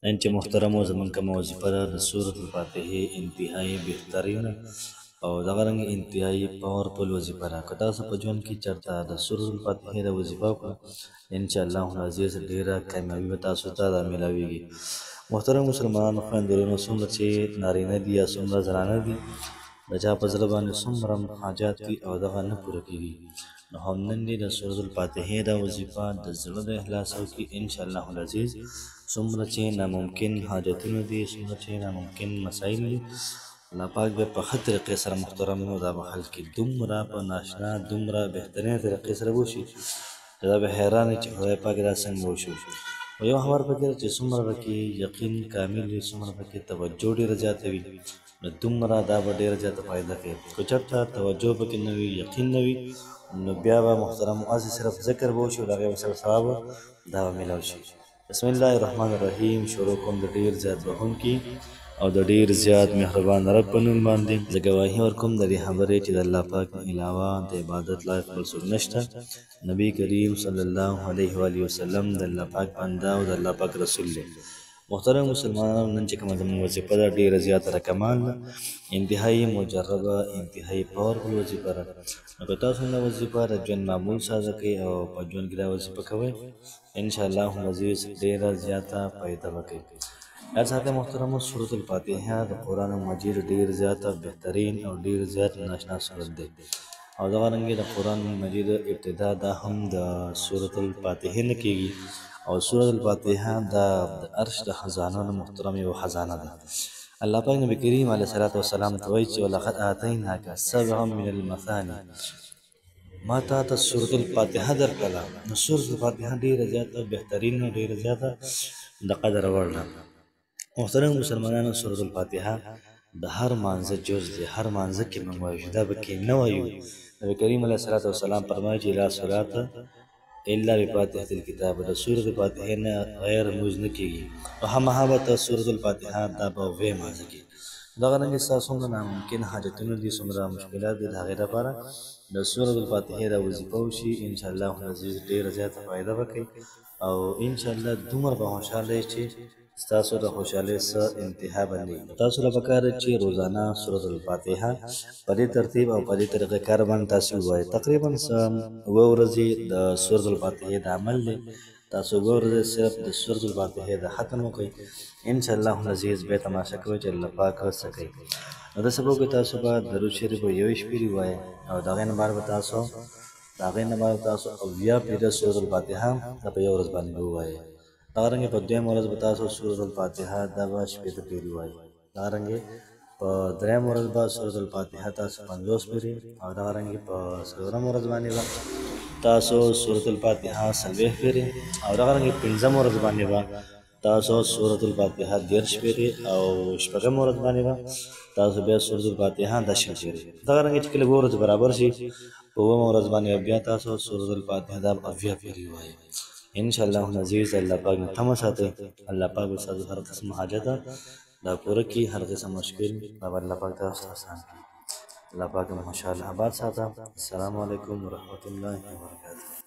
انچ محترمو زمون کومه وظیفه ده د سورة الفاتحې انتهایی بهترین او دغه رنګ انتهایی پاورفل وظیفه ده. که تاسو په ژوند کې چېرته د سورة الفاتحې د وظیفه وکړه انشاءالله العزیز ډېره کامیابي به تاسو ته رامیلاویږي. محترم مسلمانانو خویندو ورونو، څومره چې نارینه دي یا څومره زنانه دي د چا په زړه باندې څومره حاجات دي او دغه نه پوره کېږي، نو هم نن دې د سورة الفاتحې دا وظیفه د زړه د اخلاص وکړي انشاءالله العزیز. څومره چې ناممکن حاجتونه دي، څومره چې ناممکن مسایل دي، الله پاک به په ښه طریقې سره محترمو دا به حل کړي. دومره په ناشنا دومره بهترینه طریقې سره به وشي چې دا به حیران وي چې خدای پاک دا څنګه وشو. او یو خبر پکې ده چې څومره پکې یقین کامل وي، څومره پکې توجه ډېره زیاته وي، نو دومره دا به ډېره زیاته فایده کوي. که چېرته توجه پکې نه وي، یقین نه وي، نو بیا به محترمو هسې صرف ذکر به وشي او د هغې به سره ثواب دا به میلاو شي. بسم الله الرحمن الرحیم. شروع کوم د ډېر زیات بخښونکي او د ډېر زیات مهربان رب په نوم باندې. زه ګواهي ورکوم د دې خبرې چې د الله پاک نه علاوه د عبادت لایق بل څوک نشته. نبی کریم صلی الله علیه و آله وسلم د الله پاک بنده او د الله پاک رسول دی. محترم مسلمانانو، نن چې کومه زموږ وظیفه ده ډېره زیاته ده، کمال ده، انتهایی مجربه، انتهایی پاورفل وظیفه ده. نو که تاسو دا وظیفه د ژوند معمول ساده کوئ او په ژوند کې دا وظیفه کوئ انشاءالله العزیز ډېره زیاته فایده به کوي. یاد ساتئ محترمو، سورة الفاتحه د قرآن مجید ډېر زیاته بهترین او ډېر زیات ناشنا سورت دی. او دغه رنګې د قرآن مجید ابتدا دا هم د سورة الفاتحې نه کېږي. او سورة الفاتحه دا د عرش د خزانو نه محترم یو خزانه ده. الله پاک نبی کریم علیه الصلاة والسلام ته وایي چې ولقد آتیناک سبعا من المثانی، ما تا ته سورة الفاتحه درکړله. نو سورة الفاتحه ډېره زیاته بهترین او ډېره زیاته د قدر وړ ده. محترم مسلمانانو، سورة الفاتحه د هر مانځه جز دی، هر مانځه کې موږ وایو، دا به کې نه وایو. نبی کریم علیه الصلاة والسلام فرمایي چې لا صلاة الا بفاتحة الکتاب، د سورة الفاتحې نه غیر لمونځ نه کېږي. او هماغه به سورة الفاتحه دا به وې مانځه کې. دغه رنګې ستا څومره ناممکن حاجتونه دي، څومره مشکلات دي، د هغې لپاره د سورة الفاتحې دا وظیفه وشي انشاءالله العزیز ډېره زیاته فایده به کوي. او انشاءالله دومره به خوشحاله یې چې ستاسو د خوشحالۍ څه انتها به نه وي. تاسو له پکار ده چې روزانه سورة الفاتحه په دې ترتیب او په دې طریقه کار باندې تاسو ووایئ. تقریبا 7 ورځې د سورة الفاتحې د عمل دی. تاسو 7 ورځې صرف د سورة الفاتحې د ختم وکړئ انشاءالله العزیز. بیا تماشا کوئ چې الله پاک څه کوي. نو داسې به وکړئ تاسو به درود شریف به 1 شپېرې ووایئ او د هغې نه بعد به تاسو 80 پیره سورة الفاتحه دا په 1 ورځ باندې به ووایئ. دغه رنګې په 2م ورځ به تاسو سورة الفاتحه دا به 80 پیرې ووایئ. دغه رنګې په 3م ورځ به سورة الفاتحه تاسو 50 پیرې، او دغه رنګې په 4م ورځ باندې به تاسو سورة الفاتحه 40 پیرې، او دغه رنګې 5م ورځ باندې به تاسو سورة الفاتحه 10 پیرې، او 6م ورځ باندې به تاسو بیا سورة الفاتحه 10 پیرې. دغه رنګې چې کله 2 ورځې برابر شي په 9مه ورځ باندې بیا تاسو سورة الفاتحه دا 80 پیرې ووایئ انشاءالله العزیز. الله پاک نه تمه ساتئ، الله پاک به ستاسو هر قسم حاجت دا پوره کړي، هر قسم مشکل به الله پاک تاسو ته اسان کړي. الله پاک مو خوشحاله آباد ساته. السلام علیکم ورحمة الله وبرکاته.